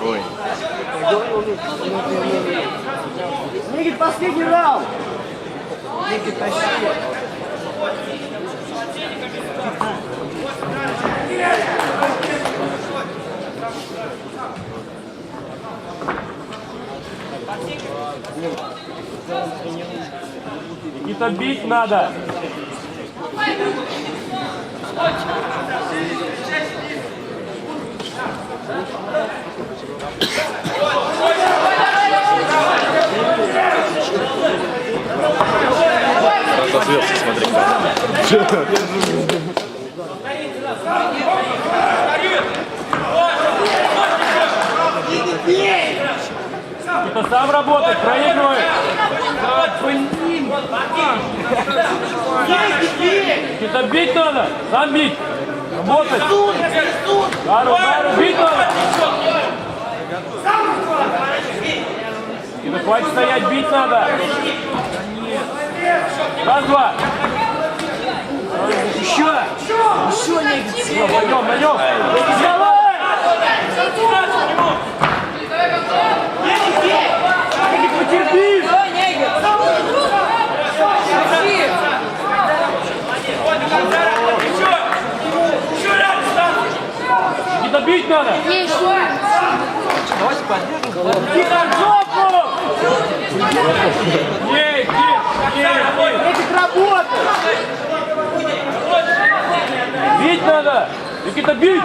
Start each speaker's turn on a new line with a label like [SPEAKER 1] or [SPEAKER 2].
[SPEAKER 1] Ой.
[SPEAKER 2] Никит, последний раунд! Никит, тащи!
[SPEAKER 3] Никита, бить надо!
[SPEAKER 1] Разозлился, смотри.
[SPEAKER 3] Никита, сам работает, проигрывает! Никита, бить надо! Сам бить! Работать! Удару, бить надо! Никита, хватит стоять, бить надо! Раз, два!
[SPEAKER 2] Еще! Еще, Никит!
[SPEAKER 3] Пойдем, пойдем!
[SPEAKER 2] Давай! Никит, потерпи!
[SPEAKER 3] Никита, бить надо!
[SPEAKER 2] Давайте поддержим.
[SPEAKER 3] Никита, жопу! Ей,
[SPEAKER 2] Никит, работай!
[SPEAKER 3] бить надо! Никита, бить!